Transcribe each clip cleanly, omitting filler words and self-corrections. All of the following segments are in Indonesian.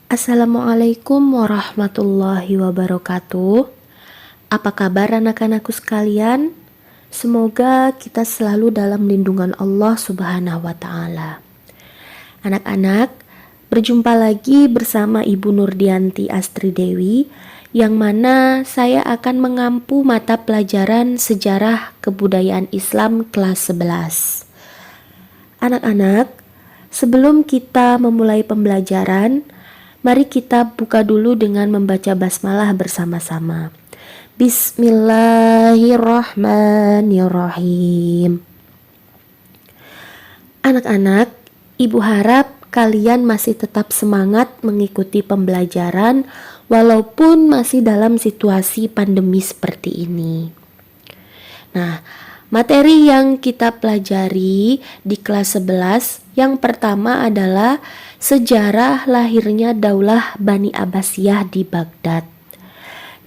Assalamualaikum warahmatullahi wabarakatuh. Apa kabar anak-anakku sekalian? Semoga kita selalu dalam lindungan Allah Subhanahu wa Ta'ala. Anak-anak, berjumpa lagi bersama Ibu Nurdianti Astri Dewi, yang mana saya akan mengampu mata pelajaran Sejarah Kebudayaan Islam kelas 11. Anak-anak, sebelum kita memulai pembelajaran, mari kita buka dulu dengan membaca basmalah bersama-sama. Bismillahirrahmanirrahim. Anak-anak, Ibu harap kalian masih tetap semangat mengikuti pembelajaran walaupun masih dalam situasi pandemi seperti ini. Nah, materi yang kita pelajari di kelas 11 yang pertama adalah sejarah lahirnya Daulah Bani Abbasiyah di Baghdad.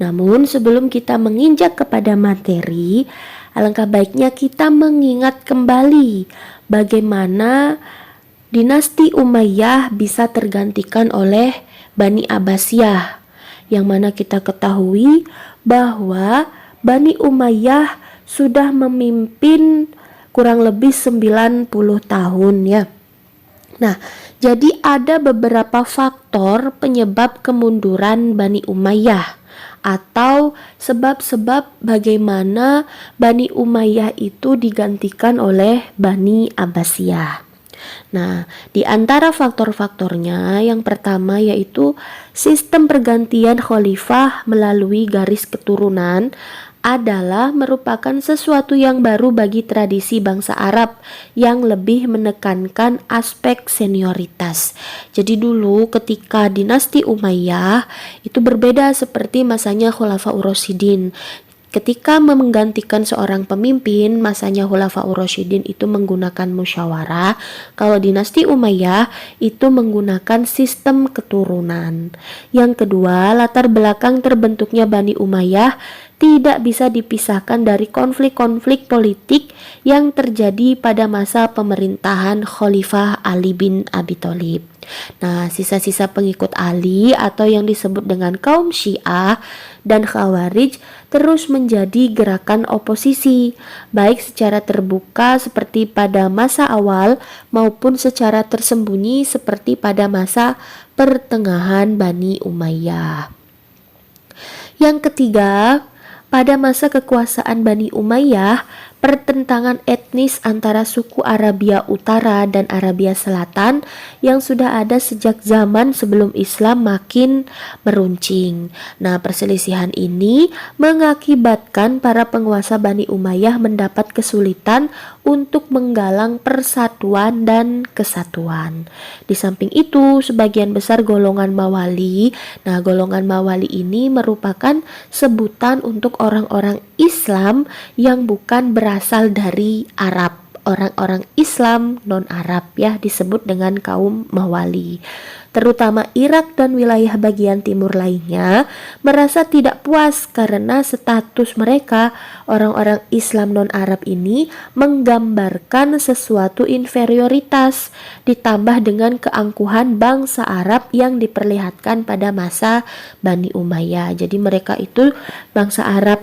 Namun sebelum kita menginjak kepada materi, alangkah baiknya kita mengingat kembali bagaimana dinasti Umayyah bisa tergantikan oleh Bani Abbasiyah, yang mana kita ketahui bahwa Bani Umayyah sudah memimpin kurang lebih 90 tahun ya. Nah, jadi ada beberapa faktor penyebab kemunduran Bani Umayyah atau sebab-sebab bagaimana Bani Umayyah itu digantikan oleh Bani Abbasiyah. Nah, di antara faktor-faktornya yang pertama yaitu sistem pergantian khalifah melalui garis keturunan adalah merupakan sesuatu yang baru bagi tradisi bangsa Arab yang lebih menekankan aspek senioritas. Jadi dulu ketika dinasti Umayyah itu berbeda seperti masanya Khulafaur Rasyidin. Ketika menggantikan seorang pemimpin, masanya Khulafaur Rasyidin itu menggunakan musyawarah. Kalau dinasti Umayyah itu menggunakan sistem keturunan. Yang kedua, latar belakang terbentuknya Bani Umayyah tidak bisa dipisahkan dari konflik-konflik politik yang terjadi pada masa pemerintahan Khalifah Ali bin Abi Thalib. Nah, sisa-sisa pengikut Ali atau yang disebut dengan kaum Syiah dan Khawarij terus menjadi gerakan oposisi, baik secara terbuka seperti pada masa awal maupun secara tersembunyi seperti pada masa pertengahan Bani Umayyah. Yang ketiga, pada masa kekuasaan Bani Umayyah, pertentangan etnis antara suku Arabia Utara dan Arabia Selatan yang sudah ada sejak zaman sebelum Islam makin meruncing. Nah, perselisihan ini mengakibatkan para penguasa Bani Umayyah mendapat kesulitan untuk menggalang persatuan dan kesatuan. Di samping itu, sebagian besar golongan Mawali. Nah, golongan Mawali ini merupakan sebutan untuk orang-orang Islam yang bukan berasal dari Arab. Orang-orang Islam non-Arab ya disebut dengan kaum Mawali. Terutama Irak dan wilayah bagian timur lainnya merasa tidak puas karena status mereka orang-orang Islam non-Arab ini menggambarkan sesuatu inferioritas ditambah dengan keangkuhan bangsa Arab yang diperlihatkan pada masa Bani Umayyah. Jadi mereka itu bangsa Arab,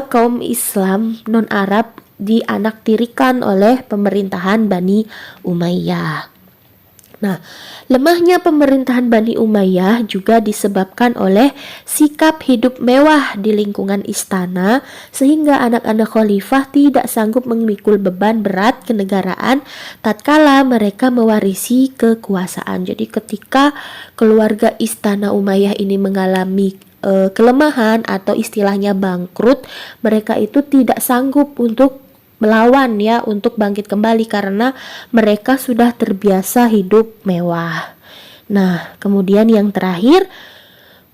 kaum Islam non-Arab dianaktirikan oleh pemerintahan Bani Umayyah. Nah, lemahnya pemerintahan Bani Umayyah juga disebabkan oleh sikap hidup mewah di lingkungan istana sehingga anak-anak khalifah tidak sanggup memikul beban berat kenegaraan tatkala mereka mewarisi kekuasaan. Jadi ketika keluarga istana Umayyah ini mengalami kelemahan atau istilahnya bangkrut, mereka itu tidak sanggup untuk melawan ya, untuk bangkit kembali karena mereka sudah terbiasa hidup mewah. Nah, kemudian yang terakhir,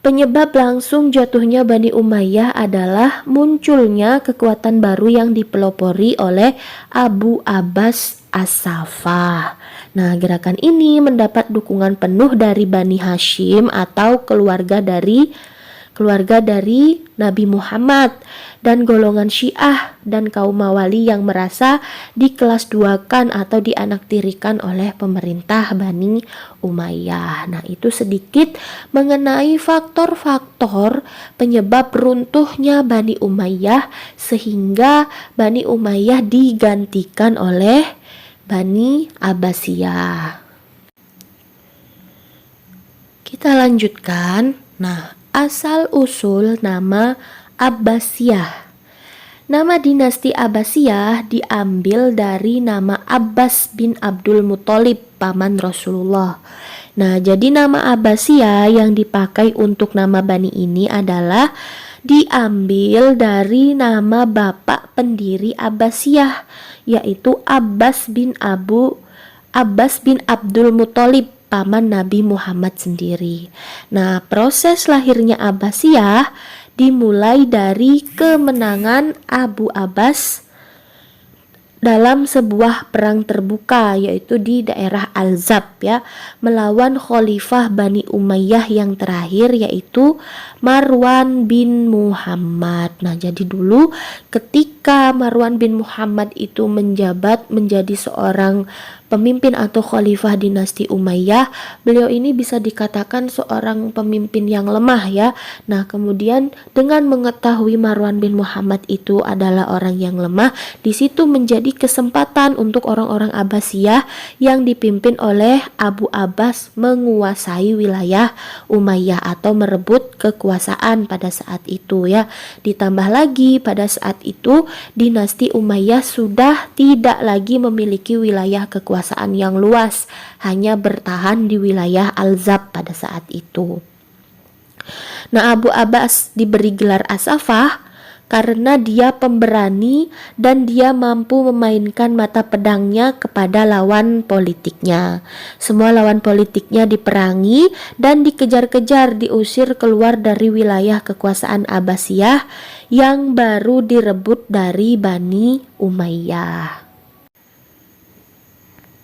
penyebab langsung jatuhnya Bani Umayyah adalah munculnya kekuatan baru yang dipelopori oleh Abu Abbas As-Saffah. Nah, gerakan ini mendapat dukungan penuh dari Bani Hashim atau keluarga dari keluarga dari Nabi Muhammad, dan golongan Syiah dan kaum Mawali yang merasa dikelas duakan atau dianaktirikan oleh pemerintah Bani Umayyah. Nah, itu sedikit mengenai faktor-faktor penyebab runtuhnya Bani Umayyah sehingga Bani Umayyah digantikan oleh Bani Abbasiyah. Kita lanjutkan. Nah, asal usul nama Abbasiyah. Nama dinasti Abbasiyah diambil dari nama Abbas bin Abdul Muthalib, paman Rasulullah. Nah, jadi nama Abbasiyah yang dipakai untuk nama Bani ini adalah diambil dari nama bapak pendiri Abbasiyah, yaitu Abbas bin Abdul Muthalib, paman Nabi Muhammad sendiri. Nah, proses lahirnya Abbasiyah dimulai dari kemenangan Abu Abbas dalam sebuah perang terbuka, yaitu di daerah Al-Zab ya, melawan Khalifah Bani Umayyah yang terakhir, yaitu Marwan bin Muhammad. Nah, jadi dulu ketika Marwan bin Muhammad itu menjabat menjadi seorang pemimpin atau khalifah dinasti Umayyah, beliau ini bisa dikatakan seorang pemimpin yang lemah ya. Nah, kemudian dengan mengetahui Marwan bin Muhammad itu adalah orang yang lemah, di situ menjadi kesempatan untuk orang-orang Abbasiyah yang dipimpin oleh Abu Abbas menguasai wilayah Umayyah atau merebut kekuasaan pada saat itu ya. Ditambah lagi pada saat itu dinasti Umayyah sudah tidak lagi memiliki wilayah kekuasaan yang luas, hanya bertahan di wilayah Al-Zab pada saat itu. Nah, Abu Abbas diberi gelar As-Saffah karena dia pemberani dan dia mampu memainkan mata pedangnya kepada lawan politiknya. Semua lawan politiknya diperangi dan dikejar-kejar, diusir keluar dari wilayah kekuasaan Abbasiyah yang baru direbut dari Bani Umayyah.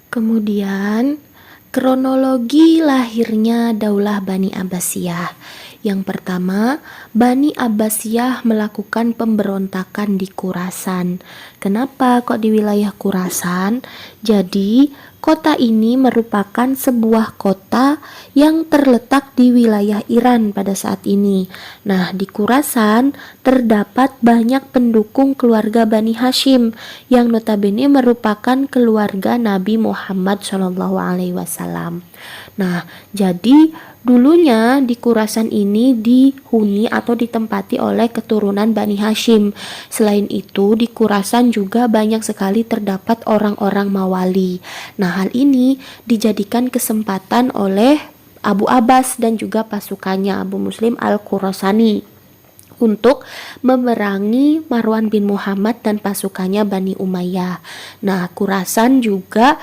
Kemudian kronologi lahirnya Daulah Bani Abbasiyah. Yang pertama, Bani Abbasiyah melakukan pemberontakan di Khurasan. Kenapa kok di wilayah Khurasan? Jadi kota ini merupakan sebuah kota yang terletak di wilayah Iran pada saat ini. Nah, di Khurasan terdapat banyak pendukung keluarga Bani Hashim yang notabene merupakan keluarga Nabi Muhammad SAW. Nah, jadi dulunya di Khurasan ini dihuni atau ditempati oleh keturunan Bani Hashim. Selain itu, di Khurasan juga banyak sekali terdapat orang-orang Mawali. Nah, hal ini dijadikan kesempatan oleh Abu Abbas dan juga pasukannya Abu Muslim Al-Khurasani untuk memerangi Marwan bin Muhammad dan pasukannya Bani Umayyah. Nah, Khurasan juga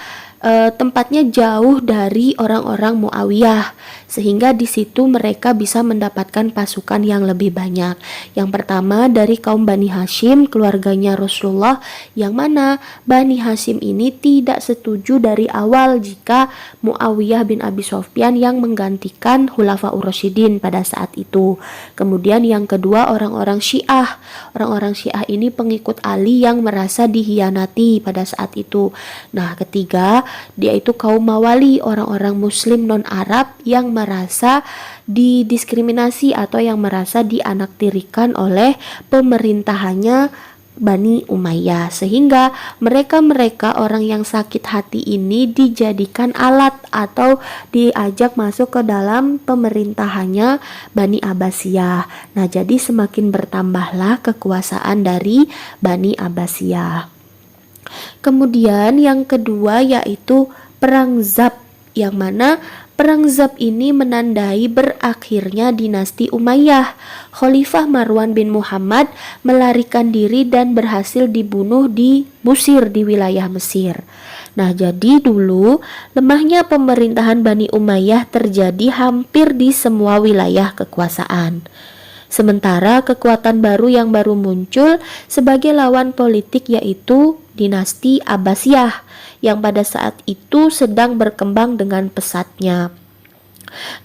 tempatnya jauh dari orang-orang Muawiyah, sehingga di situ mereka bisa mendapatkan pasukan yang lebih banyak. Yang pertama dari kaum Bani Hashim, keluarganya Rasulullah, yang mana Bani Hashim ini tidak setuju dari awal jika Muawiyah bin Abi Sufyan yang menggantikan Khulafaur Rasyidin pada saat itu. Kemudian yang kedua orang-orang Syiah. Orang-orang Syiah ini pengikut Ali yang merasa dihianati pada saat itu. Nah, ketiga dia itu kaum Mawali, orang-orang Muslim non-Arab yang merasa didiskriminasi atau yang merasa dianaktirikan oleh pemerintahannya Bani Umayyah, sehingga mereka orang yang sakit hati ini dijadikan alat atau diajak masuk ke dalam pemerintahannya Bani Abbasiyah. Nah, jadi semakin bertambahlah kekuasaan dari Bani Abbasiyah. Kemudian yang kedua yaitu Perang Zab, yang mana Perang Zab ini menandai berakhirnya dinasti Umayyah. Khalifah Marwan bin Muhammad melarikan diri dan berhasil dibunuh di Busir di wilayah Mesir. Nah, jadi dulu lemahnya pemerintahan Bani Umayyah terjadi hampir di semua wilayah kekuasaan. Sementara kekuatan baru yang baru muncul sebagai lawan politik yaitu dinasti Abbasiyah yang pada saat itu sedang berkembang dengan pesatnya.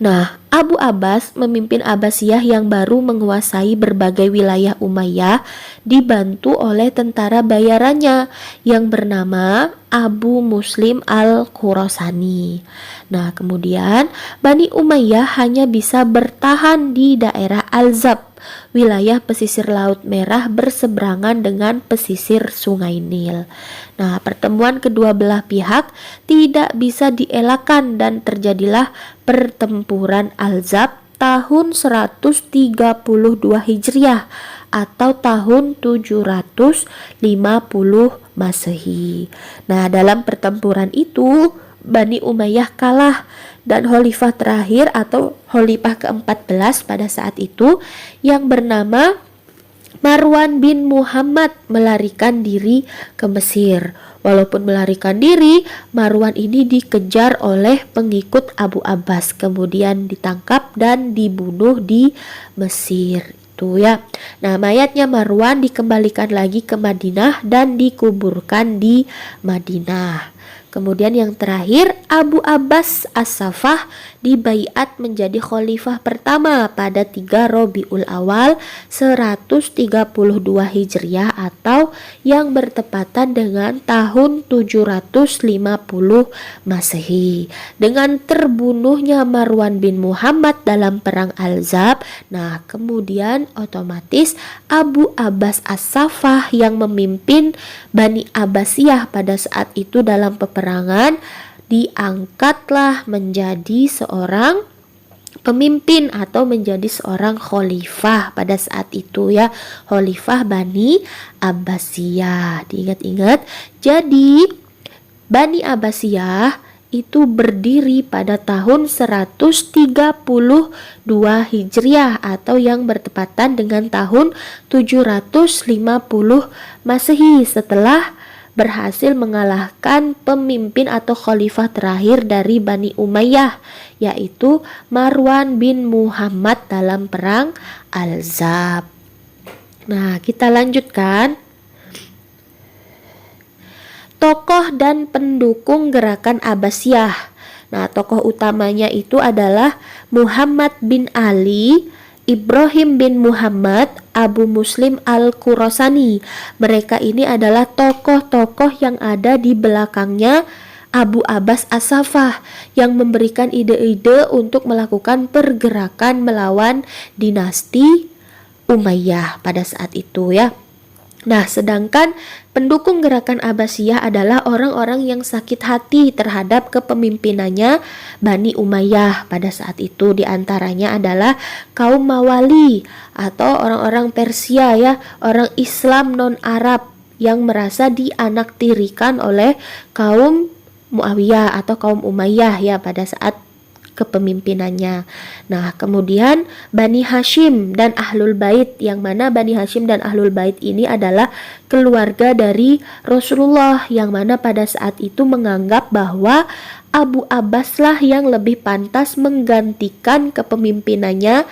Nah, Abu Abbas memimpin Abbasiyah yang baru menguasai berbagai wilayah Umayyah dibantu oleh tentara bayarannya yang bernama Abu Muslim al-Khurasani. Nah, kemudian Bani Umayyah hanya bisa bertahan di daerah Al-Zab, wilayah pesisir Laut Merah berseberangan dengan pesisir Sungai Nil. Nah, pertemuan kedua belah pihak tidak bisa dielakkan dan terjadilah pertempuran Al-Zab tahun 132 Hijriah atau tahun 750 Masehi. Nah, dalam pertempuran itu Bani Umayyah kalah dan khalifah terakhir atau khalifah ke-14 pada saat itu yang bernama Marwan bin Muhammad melarikan diri ke Mesir. Walaupun melarikan diri, Marwan ini dikejar oleh pengikut Abu Abbas, kemudian ditangkap dan dibunuh di Mesir. Itu ya. Nah, mayatnya Marwan dikembalikan lagi ke Madinah dan dikuburkan di Madinah. Kemudian yang terakhir, Abu Abbas As-Saffah dibaiat menjadi khalifah pertama pada 3 Rabiul Awal 132 Hijriah atau yang bertepatan dengan tahun 750 Masehi. Dengan terbunuhnya Marwan bin Muhammad dalam perang Al-Zab, nah kemudian otomatis Abu Abbas As-Saffah yang memimpin Bani Abbasiyah pada saat itu dalam peperangan diangkatlah menjadi seorang pemimpin atau menjadi seorang khalifah pada saat itu ya, khalifah Bani Abbasiyah. Diingat-ingat, jadi Bani Abbasiyah itu berdiri pada tahun 132 Hijriah atau yang bertepatan dengan tahun 750 Masehi setelah berhasil mengalahkan pemimpin atau khalifah terakhir dari Bani Umayyah, yaitu Marwan bin Muhammad dalam perang Al-Zab. Nah, kita lanjutkan. Tokoh dan pendukung gerakan Abbasiyah. Nah, tokoh utamanya itu adalah Muhammad bin Ali, Ibrahim bin Muhammad, Abu Muslim al-Khurasani. Mereka ini adalah tokoh-tokoh yang ada di belakangnya Abu Abbas As-Saffah yang memberikan ide-ide untuk melakukan pergerakan melawan dinasti Umayyah pada saat itu ya. Nah, sedangkan pendukung gerakan Abbasiyah adalah orang-orang yang sakit hati terhadap kepemimpinannya Bani Umayyah pada saat itu. Di antaranya adalah kaum Mawali atau orang-orang Persia ya, orang Islam non-Arab yang merasa dianaktirikan oleh kaum Muawiyah atau kaum Umayyah ya pada saat kepemimpinannya. Nah, kemudian Bani Hashim dan Ahlul Bait, yang mana Bani Hashim dan Ahlul Bait ini adalah keluarga dari Rasulullah yang mana pada saat itu menganggap bahwa Abu Abbas lah yang lebih pantas menggantikan kepemimpinannya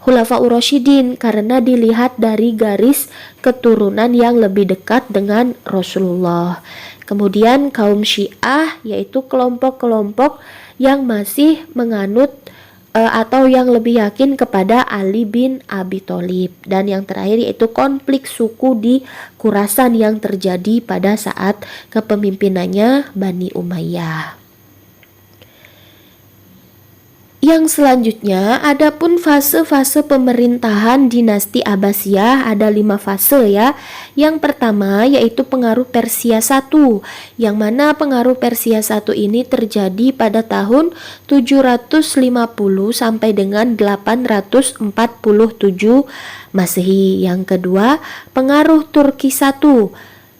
Khulafaur Rasyidin karena dilihat dari garis keturunan yang lebih dekat dengan Rasulullah. Kemudian kaum Syiah, yaitu kelompok-kelompok yang masih menganut atau yang lebih yakin kepada Ali bin Abi Thalib. Dan yang terakhir yaitu konflik suku di Khurasan yang terjadi pada saat kepemimpinannya Bani Umayyah. Yang selanjutnya, adapun fase-fase pemerintahan dinasti Abbasiyah ada 5 fase ya. Yang pertama yaitu pengaruh Persia I, yang mana pengaruh Persia I ini terjadi pada tahun 750 sampai dengan 847 Masehi. Yang kedua, pengaruh Turki I,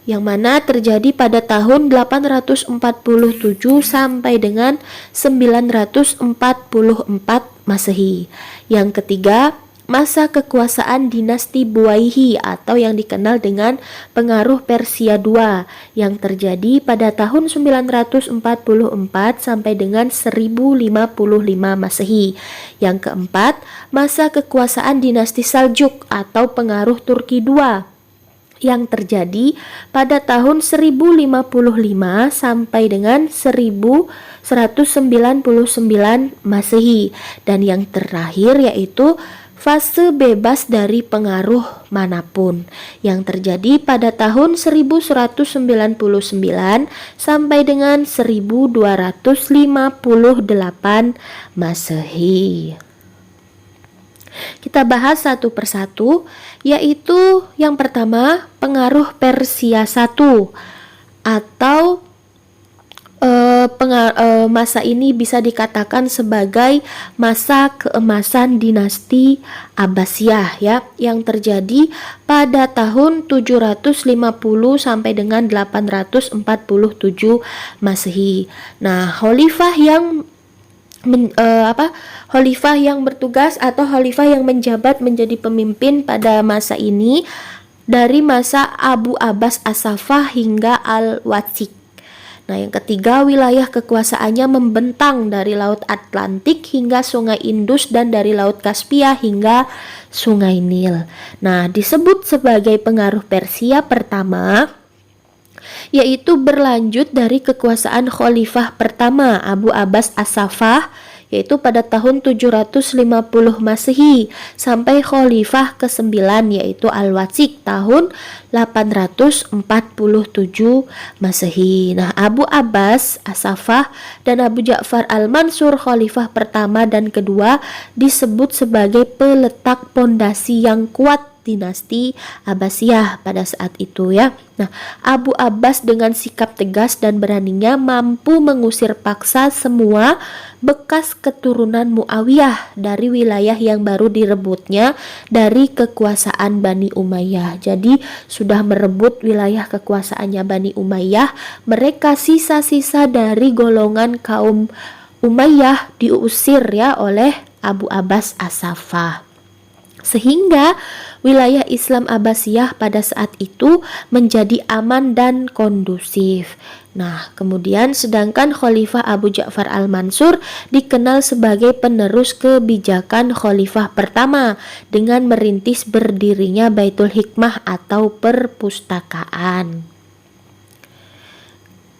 yang mana terjadi pada tahun 847 sampai dengan 944 Masehi. Yang ketiga, masa kekuasaan dinasti Buwaihi atau yang dikenal dengan pengaruh Persia II yang terjadi pada tahun 944 sampai dengan 1055 Masehi. Yang keempat, masa kekuasaan dinasti Saljuk atau pengaruh Turki II yang terjadi pada tahun 1055 sampai dengan 1199 Masehi, dan yang terakhir yaitu fase bebas dari pengaruh manapun yang terjadi pada tahun 1199 sampai dengan 1258 Masehi. Kita bahas satu persatu, yaitu yang pertama pengaruh Persia I, atau masa ini bisa dikatakan sebagai masa keemasan dinasti Abbasiyah ya, yang terjadi pada tahun 750 sampai dengan 847 Masehi. Nah, khalifah yang bertugas atau khalifah yang menjabat menjadi pemimpin pada masa ini dari masa Abu Abbas As-Saffah hingga Al-Wathik. Nah, yang ketiga, wilayah kekuasaannya membentang dari Laut Atlantik hingga Sungai Indus dan dari Laut Kaspia hingga Sungai Nil. Nah, disebut sebagai pengaruh Persia pertama, yaitu berlanjut dari kekuasaan khalifah pertama Abu Abbas As-Saffah, yaitu pada tahun 750 Masehi sampai khalifah ke-9 yaitu Al-Wathik tahun 847 Masehi. Nah, Abu Abbas As-Saffah dan Abu Ja'far Al-Mansur khalifah pertama dan kedua disebut sebagai peletak pondasi yang kuat dinasti Abbasiyah pada saat itu ya. Nah, Abu Abbas dengan sikap tegas dan beraninya mampu mengusir paksa semua bekas keturunan Muawiyah dari wilayah yang baru direbutnya dari kekuasaan Bani Umayyah. Jadi sudah merebut wilayah kekuasaannya Bani Umayyah, mereka sisa-sisa dari golongan kaum Umayyah diusir ya oleh Abu Abbas As-Saffah. Sehingga wilayah Islam Abbasiyah pada saat itu menjadi aman dan kondusif. Nah, kemudian sedangkan Khalifah Abu Ja'far Al-Mansur dikenal sebagai penerus kebijakan Khalifah pertama dengan merintis berdirinya Baitul Hikmah atau perpustakaan.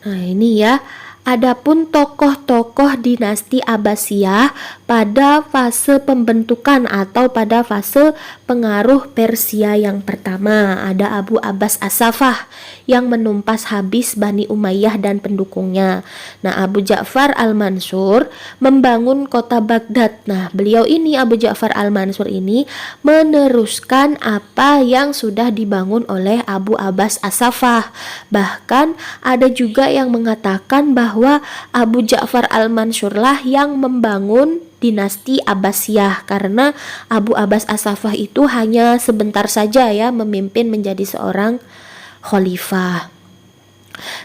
Nah, ini ya. Adapun tokoh-tokoh dinasti Abbasiyah pada fase pembentukan atau pada fase pengaruh Persia yang pertama, ada Abu Abbas As-Saffah yang menumpas habis Bani Umayyah dan pendukungnya. Nah, Abu Ja'far Al-Mansur membangun kota Baghdad. Nah, beliau ini, Abu Ja'far Al-Mansur ini meneruskan apa yang sudah dibangun oleh Abu Abbas As-Saffah. Bahkan ada juga yang mengatakan bahwa Abu Ja'far Al-Mansur lah yang membangun dinasti Abbasiyah, karena Abu Abbas As-Saffah itu hanya sebentar saja ya memimpin menjadi seorang khalifah.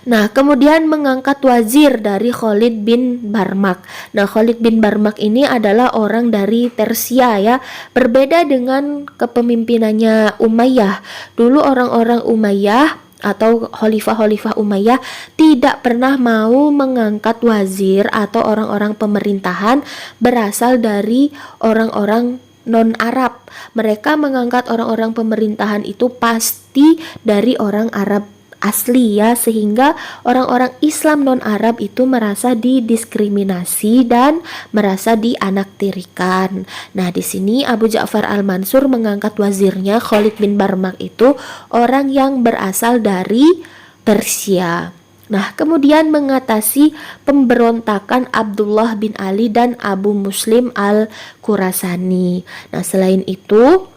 Nah, kemudian mengangkat wazir dari Khalid bin Barmak. Nah, Khalid bin Barmak ini adalah orang dari Persia ya. Berbeda dengan kepemimpinannya Umayyah. Dulu orang-orang Umayyah atau khalifah-khalifah Umayyah tidak pernah mau mengangkat wazir atau orang-orang pemerintahan berasal dari orang-orang non-Arab. Mereka mengangkat orang-orang pemerintahan itu pasti dari orang Arab asli ya, sehingga orang-orang Islam non-Arab itu merasa didiskriminasi dan merasa dianaktirikan. Nah, di sini Abu Ja'far Al-Mansur mengangkat wazirnya Khalid bin Barmak itu orang yang berasal dari Persia. Nah, kemudian mengatasi pemberontakan Abdullah bin Ali dan Abu Muslim Al-Khurasani. Nah, selain itu,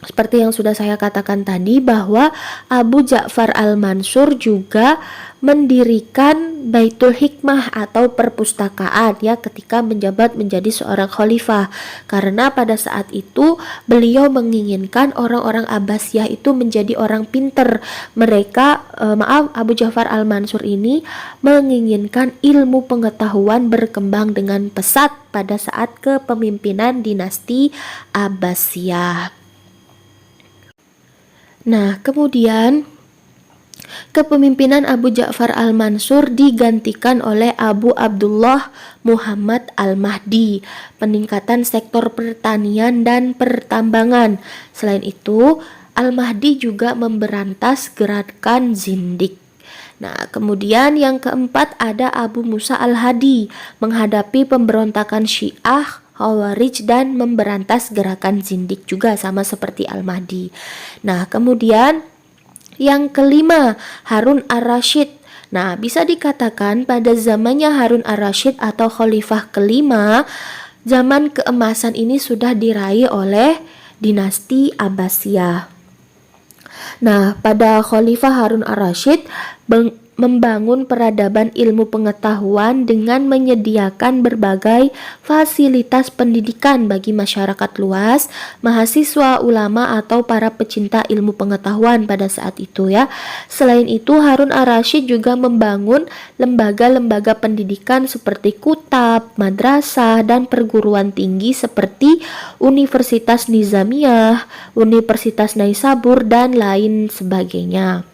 seperti yang sudah saya katakan tadi, bahwa Abu Ja'far Al-Mansur juga mendirikan Baitul Hikmah atau perpustakaan ya ketika menjabat menjadi seorang khalifah, karena pada saat itu beliau menginginkan orang-orang Abbasiyah itu menjadi orang pinter. Abu Ja'far Al-Mansur ini menginginkan ilmu pengetahuan berkembang dengan pesat pada saat kepemimpinan dinasti Abbasiyah. Nah, kemudian kepemimpinan Abu Ja'far Al-Mansur digantikan oleh Abu Abdullah Muhammad Al-Mahdi, peningkatan sektor pertanian dan pertambangan. Selain itu, Al-Mahdi juga memberantas gerakan zindik. Nah, kemudian yang keempat ada Abu Musa Al-Hadi menghadapi pemberontakan Syiah, Khawarij dan memberantas gerakan zindik juga sama seperti Al-Mahdi. Nah, kemudian yang kelima Harun Ar-Rasyid. Nah, bisa dikatakan pada zamannya Harun Ar-Rasyid atau Khalifah kelima, zaman keemasan ini sudah diraih oleh dinasti Abbasiyah. Nah, pada Khalifah Harun Ar-Rasyid membangun peradaban ilmu pengetahuan dengan menyediakan berbagai fasilitas pendidikan bagi masyarakat luas, mahasiswa, ulama atau para pecinta ilmu pengetahuan pada saat itu ya. Selain itu, Harun Ar-Rasyid juga membangun lembaga-lembaga pendidikan seperti kutab, madrasah, dan perguruan tinggi seperti Universitas Nizamiyah, Universitas Naisabur, dan lain sebagainya.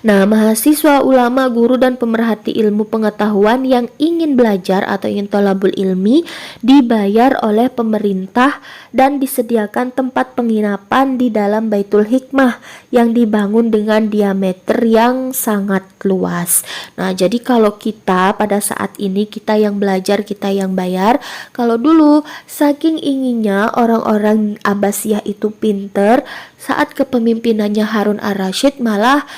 Nah, mahasiswa, ulama, guru, dan pemerhati ilmu pengetahuan yang ingin belajar atau ingin thalabul ilmi dibayar oleh pemerintah dan disediakan tempat penginapan di dalam Baitul Hikmah yang dibangun dengan diameter yang sangat luas. Nah, jadi kalau kita pada saat ini kita yang belajar, kita yang bayar. Kalau dulu saking inginnya orang-orang Abbasiyah itu pinter, saat kepemimpinannya Harun Ar-Rasyid malah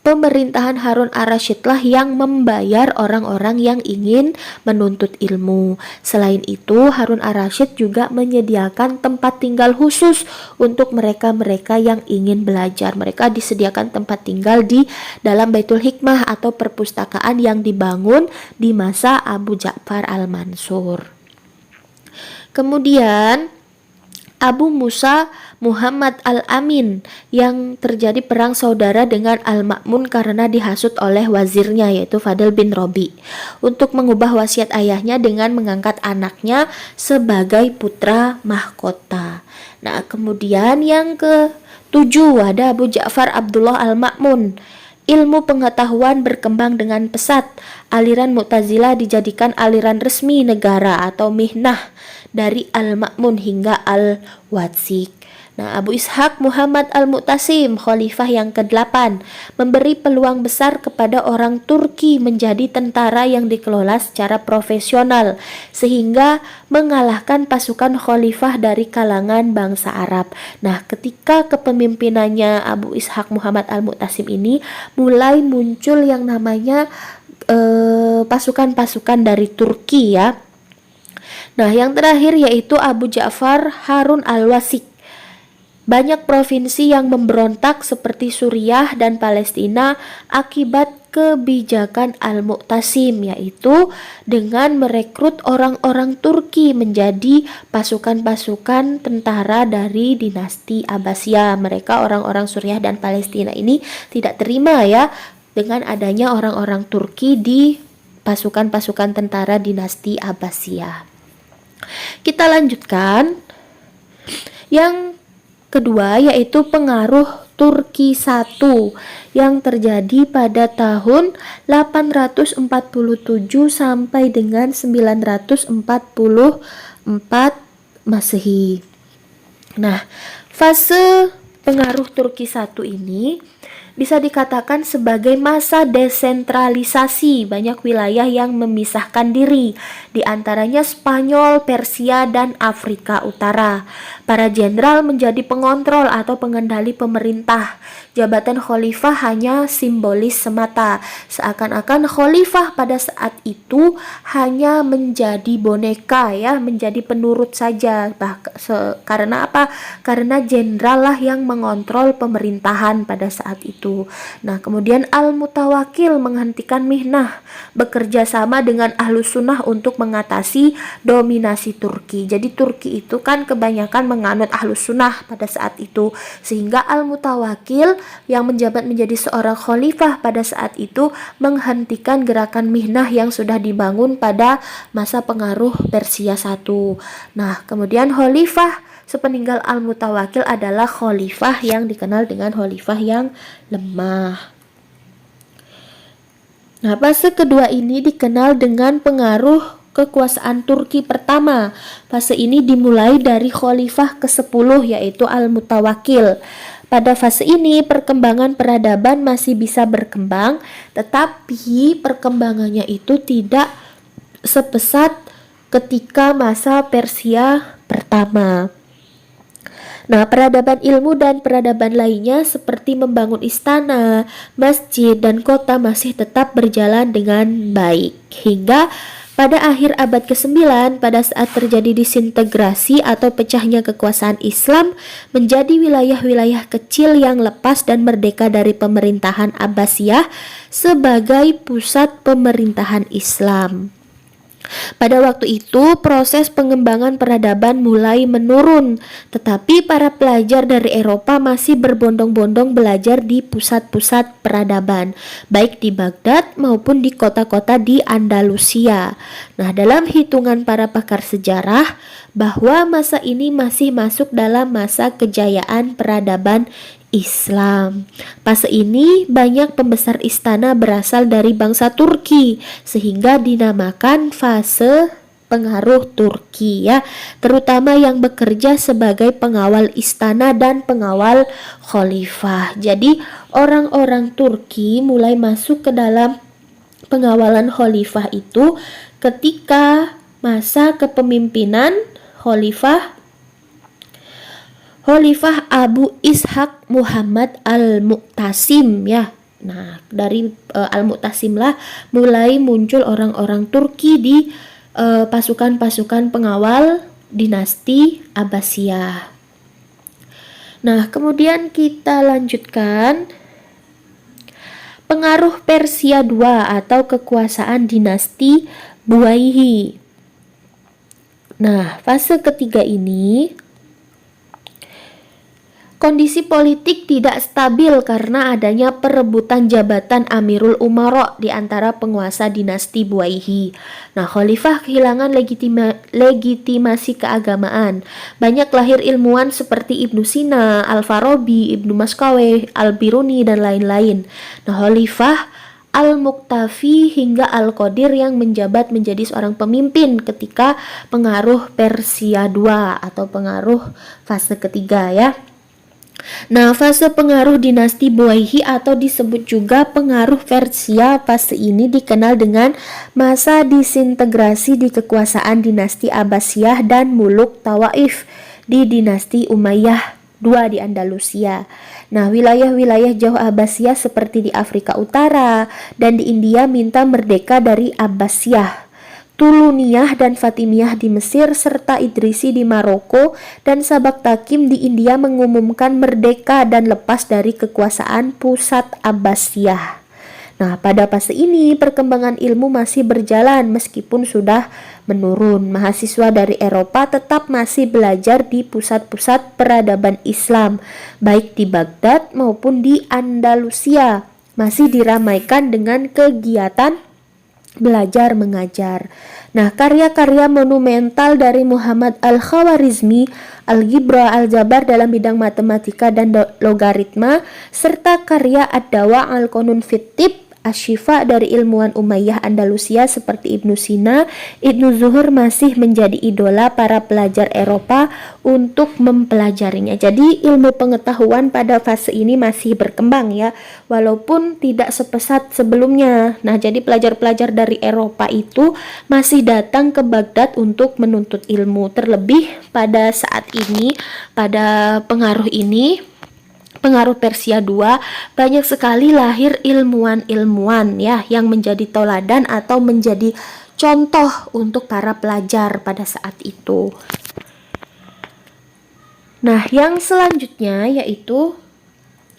pemerintahan Harun Ar-Rasyid lah yang membayar orang-orang yang ingin menuntut ilmu. Selain itu, Harun Ar-Rasyid juga menyediakan tempat tinggal khusus untuk mereka-mereka yang ingin belajar. Mereka disediakan tempat tinggal di dalam Baitul Hikmah atau perpustakaan yang dibangun di masa Abu Ja'far Al-Mansur. Kemudian Abu Musa Muhammad Al-Amin yang terjadi perang saudara dengan Al-Ma'mun karena dihasut oleh wazirnya yaitu Fadl bin Robi untuk mengubah wasiat ayahnya dengan mengangkat anaknya sebagai putra mahkota. Nah, kemudian yang ke-7 ada Abu Ja'far Abdullah Al-Ma'mun. Ilmu pengetahuan berkembang dengan pesat. Aliran Mu'tazilah dijadikan aliran resmi negara atau mihnah dari Al-Ma'mun hingga Al-Watsik. Nah, Abu Ishaq Muhammad Al-Mu'tasim, khalifah yang ke-8, memberi peluang besar kepada orang Turki menjadi tentara yang dikelola secara profesional sehingga mengalahkan pasukan khalifah dari kalangan bangsa Arab. Nah, ketika kepemimpinannya Abu Ishaq Muhammad Al-Mu'tasim ini mulai muncul yang namanya pasukan-pasukan dari Turki ya. Nah, yang terakhir yaitu Abu Ja'far Harun Al-Wasik. Banyak provinsi yang memberontak seperti Suriah dan Palestina akibat kebijakan Al-Mu'tasim, yaitu dengan merekrut orang-orang Turki menjadi pasukan-pasukan tentara dari dinasti Abbasiyah. Mereka orang-orang Suriah dan Palestina ini tidak terima ya dengan adanya orang-orang Turki di pasukan-pasukan tentara dinasti Abbasiyah. Kita lanjutkan yang kedua yaitu pengaruh Turki I yang terjadi pada tahun 847 sampai dengan 944 Masehi. Nah, fase pengaruh Turki I ini bisa dikatakan sebagai masa desentralisasi. Banyak wilayah yang memisahkan diri, di antaranya Spanyol, Persia, dan Afrika Utara. Para jenderal menjadi pengontrol atau pengendali pemerintah. Jabatan khalifah hanya simbolis semata, seakan-akan khalifah pada saat itu hanya menjadi boneka ya, menjadi penurut saja. Karena apa? Karena jenderal lah yang mengontrol pemerintahan pada saat itu. Nah, kemudian Al-Mutawakil menghentikan mihnah, bekerja sama dengan Ahlus Sunnah untuk mengatasi dominasi Turki. Jadi Turki itu kan kebanyakan menganut Ahlus Sunnah pada saat itu, sehingga Al-Mutawakil yang menjabat menjadi seorang khalifah pada saat itu menghentikan gerakan mihnah yang sudah dibangun pada masa pengaruh Persia I. Nah, kemudian khalifah sepeninggal Al-Mutawakil adalah khalifah yang dikenal dengan khalifah yang lemah. Nah, fase kedua ini dikenal dengan pengaruh kekuasaan Turki pertama. Fase ini dimulai dari khalifah ke-10 yaitu Al-Mutawakil. Pada fase ini perkembangan peradaban masih bisa berkembang, tetapi perkembangannya itu tidak sepesat ketika masa Persia pertama. Nah, peradaban ilmu dan peradaban lainnya seperti membangun istana, masjid, dan kota masih tetap berjalan dengan baik. Hingga pada akhir abad ke-9, pada saat terjadi disintegrasi atau pecahnya kekuasaan Islam menjadi wilayah-wilayah kecil yang lepas dan merdeka dari pemerintahan Abbasiyah sebagai pusat pemerintahan Islam. Pada waktu itu, proses pengembangan peradaban mulai menurun, tetapi para pelajar dari Eropa masih berbondong-bondong belajar di pusat-pusat peradaban, baik di Baghdad maupun di kota-kota di Andalusia. Nah, dalam hitungan para pakar sejarah, bahwa masa ini masih masuk dalam masa kejayaan peradaban Islam. Fase ini banyak pembesar istana berasal dari bangsa Turki sehingga dinamakan fase pengaruh Turki ya, terutama yang bekerja sebagai pengawal istana dan pengawal khalifah. Jadi orang-orang Turki mulai masuk ke dalam pengawalan khalifah itu ketika masa kepemimpinan Khalifah Abu Ishaq Muhammad Al-Mu'tasim ya. Nah, dari Al-Mu'tasim lah mulai muncul orang-orang Turki di pasukan-pasukan pengawal dinasti Abbasiyah. Nah, kemudian kita lanjutkan pengaruh Persia II atau kekuasaan dinasti Buwayhi. Nah, fase ketiga ini kondisi politik tidak stabil karena adanya perebutan jabatan Amirul Umara di antara penguasa dinasti Buwayhi. Nah, khalifah kehilangan legitimasi keagamaan. Banyak lahir ilmuwan seperti Ibnu Sina, Al-Farabi, Ibnu Maskaweh, Al-Biruni, dan lain-lain. Nah, khalifah Al-Muqtafi hingga Al-Qadir yang menjabat menjadi seorang pemimpin ketika pengaruh Persia II atau pengaruh fase ketiga ya. Nah, fase pengaruh dinasti Buwayhi atau disebut juga pengaruh Persia, fase ini dikenal dengan masa disintegrasi di kekuasaan dinasti Abbasiyah dan Muluk Tawaif di dinasti Umayyah II di Andalusia. Nah, wilayah-wilayah jauh Abbasiyah seperti di Afrika Utara dan di India minta merdeka dari Abbasiyah. Tuluniyah dan Fatimiyah di Mesir serta Idrisi di Maroko dan Sabak Takim di India mengumumkan merdeka dan lepas dari kekuasaan pusat Abbasiyah. Nah, pada fase ini perkembangan ilmu masih berjalan meskipun sudah menurun. Mahasiswa dari Eropa tetap masih belajar di pusat-pusat peradaban Islam, baik di Baghdad maupun di Andalusia. Masih diramaikan dengan kegiatan belajar mengajar. Nah, karya-karya monumental dari Muhammad Al-Khawarizmi, Al-Ghibra, Al-Jabar dalam bidang matematika dan logaritma, serta karya Ad-Dawa Al-Qanun fit Tibb, Asy-Syifa dari ilmuwan Umayyah Andalusia seperti Ibnu Sina, Ibnu Zuhur masih menjadi idola para pelajar Eropa untuk mempelajarinya. Jadi ilmu pengetahuan pada fase ini masih berkembang ya, walaupun tidak sepesat sebelumnya. Nah, jadi pelajar-pelajar dari Eropa itu masih datang ke Baghdad untuk menuntut ilmu. Terlebih pada saat ini, pada pengaruh Persia II, banyak sekali lahir ilmuwan-ilmuwan ya yang menjadi toladan atau menjadi contoh untuk para pelajar pada saat itu. Nah, yang selanjutnya yaitu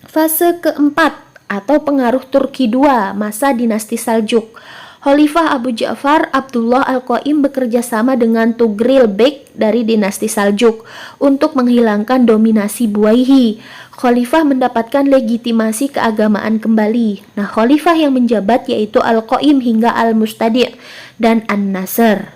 fase keempat atau pengaruh Turki II, masa dinasti Saljuk. Khalifah Abu Ja'far Abdullah Al-Qaim bekerja sama dengan Tugril Bek dari dinasti Saljuk untuk menghilangkan dominasi Buwayhi. Khalifah mendapatkan legitimasi keagamaan kembali. Nah, khalifah yang menjabat yaitu Al-Qaim hingga Al-Mustadi' dan An-Nasr.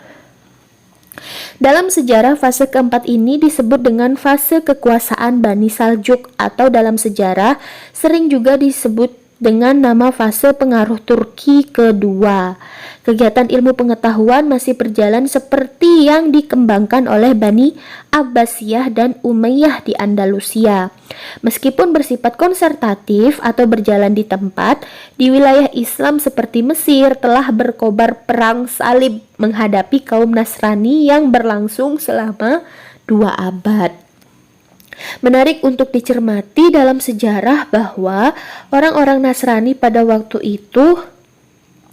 Dalam sejarah fase keempat ini disebut dengan fase kekuasaan Bani Saljuk atau dalam sejarah sering juga disebut dengan nama fase pengaruh Turki kedua. Kegiatan ilmu pengetahuan masih berjalan seperti yang dikembangkan oleh Bani Abbasiyah dan Umayyah di Andalusia. Meskipun bersifat konsertatif atau berjalan di tempat, di wilayah Islam seperti Mesir telah berkobar perang salib menghadapi kaum Nasrani yang berlangsung selama 2 abad. Menarik untuk dicermati dalam sejarah bahwa orang-orang Nasrani pada waktu itu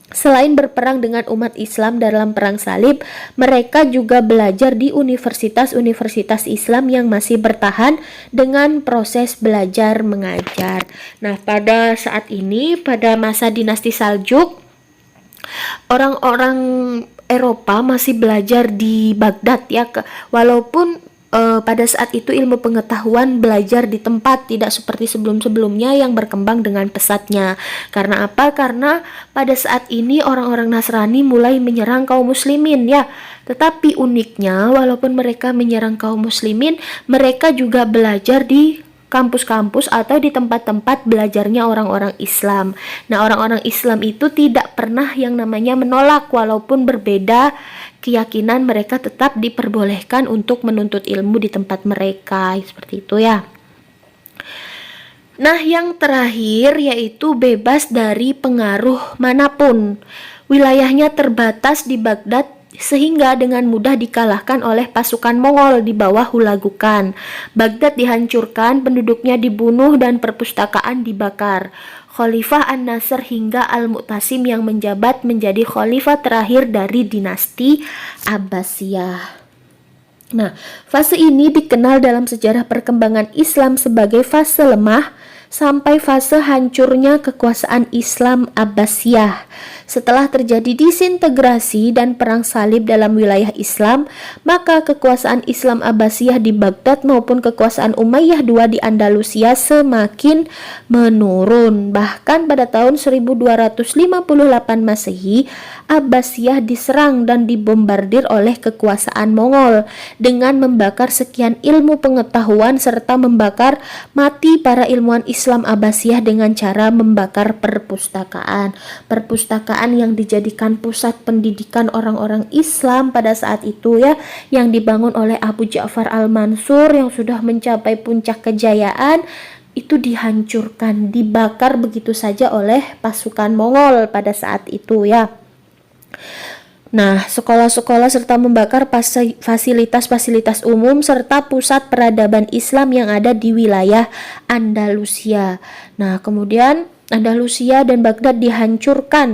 selain berperang dengan umat Islam dalam perang salib, mereka juga belajar di universitas-universitas Islam yang masih bertahan dengan proses belajar mengajar. Nah, pada saat ini, pada masa dinasti Saljuk, orang-orang Eropa masih belajar di Baghdad ya, walaupun pada saat itu ilmu pengetahuan belajar di tempat tidak seperti sebelum-sebelumnya yang berkembang dengan pesatnya. Karena apa? Karena pada saat ini orang-orang Nasrani mulai menyerang kaum muslimin ya. Tetapi uniknya walaupun mereka menyerang kaum muslimin, mereka juga belajar di kampus-kampus atau di tempat-tempat belajarnya orang-orang Islam. Nah, orang-orang Islam itu tidak pernah yang namanya menolak walaupun berbeda keyakinan, mereka tetap diperbolehkan untuk menuntut ilmu di tempat mereka, seperti itu ya. Nah, yang terakhir yaitu bebas dari pengaruh manapun. Wilayahnya terbatas di Baghdad sehingga dengan mudah dikalahkan oleh pasukan Mongol di bawah Hulagukan. Baghdad dihancurkan, penduduknya dibunuh dan perpustakaan dibakar. Khalifah An-Nasr hingga Al-Mu'tasim yang menjabat menjadi khalifah terakhir dari dinasti Abbasiyah. Nah, fase ini dikenal dalam sejarah perkembangan Islam sebagai fase lemah sampai fase hancurnya kekuasaan Islam Abbasiyah. Setelah terjadi disintegrasi dan perang salib dalam wilayah Islam, maka kekuasaan Islam Abbasiyah di Baghdad maupun kekuasaan Umayyah II di Andalusia semakin menurun. Bahkan pada tahun 1258 Masehi, Abbasiyah diserang dan dibombardir oleh kekuasaan Mongol dengan membakar sekian ilmu pengetahuan serta membakar mati para ilmuwan Islam Abbasiyah dengan cara membakar perpustakaan yang dijadikan pusat pendidikan orang-orang Islam pada saat itu ya, yang dibangun oleh Abu Ja'far Al-Mansur yang sudah mencapai puncak kejayaan, itu dihancurkan, dibakar begitu saja oleh pasukan Mongol pada saat itu ya. Nah, sekolah-sekolah serta membakar fasilitas-fasilitas umum serta pusat peradaban Islam yang ada di wilayah Andalusia. Nah, kemudian Andalusia dan Baghdad dihancurkan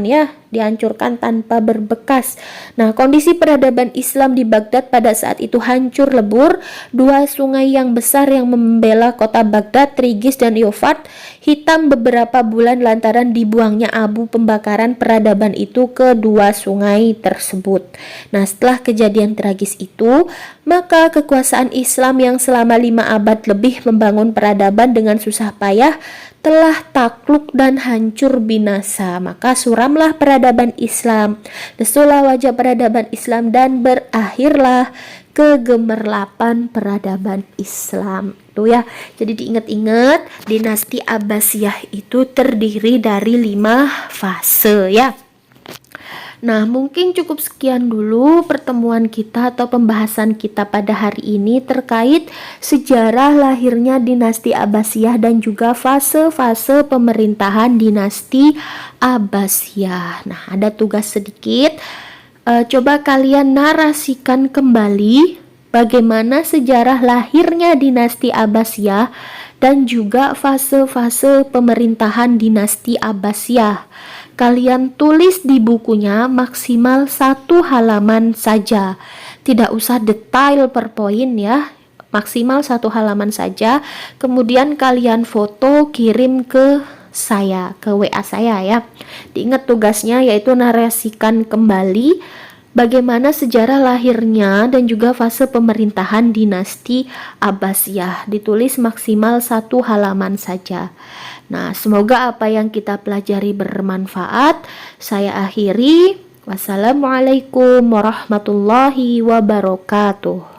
tanpa berbekas. Nah, kondisi peradaban Islam di Baghdad pada saat itu hancur lebur. 2 sungai yang besar yang membela kota Baghdad, Tigris dan Eufrat, hitam beberapa bulan lantaran dibuangnya abu pembakaran peradaban itu ke 2 sungai tersebut. Nah, setelah kejadian tragis itu, maka kekuasaan Islam yang selama 5 abad lebih membangun peradaban dengan susah payah telah takluk dan hancur binasa. Maka suramlah peradaban Islam, lesulah wajah peradaban Islam, dan berakhirlah kegemerlapan peradaban Islam. Tuh ya, jadi diingat-ingat, dinasti Abbasiyah itu terdiri dari 5 fase ya. Nah, mungkin cukup sekian dulu pertemuan kita atau pembahasan kita pada hari ini terkait sejarah lahirnya dinasti Abbasiyah dan juga fase-fase pemerintahan dinasti Abbasiyah. Nah, ada tugas sedikit. Coba kalian narasikan kembali bagaimana sejarah lahirnya dinasti Abbasiyah dan juga fase-fase pemerintahan dinasti Abbasiyah. Kalian tulis di bukunya maksimal 1 halaman saja. Tidak usah detail per poin ya. Maksimal 1 halaman saja. Kemudian kalian foto kirim ke saya, ke WA saya ya. Diingat tugasnya yaitu narasikan kembali bagaimana sejarah lahirnya dan juga fase pemerintahan dinasti Abbasiyah. Ditulis maksimal 1 halaman saja. Nah, semoga apa yang kita pelajari bermanfaat. Saya akhiri. Wassalamualaikum warahmatullahi wabarakatuh.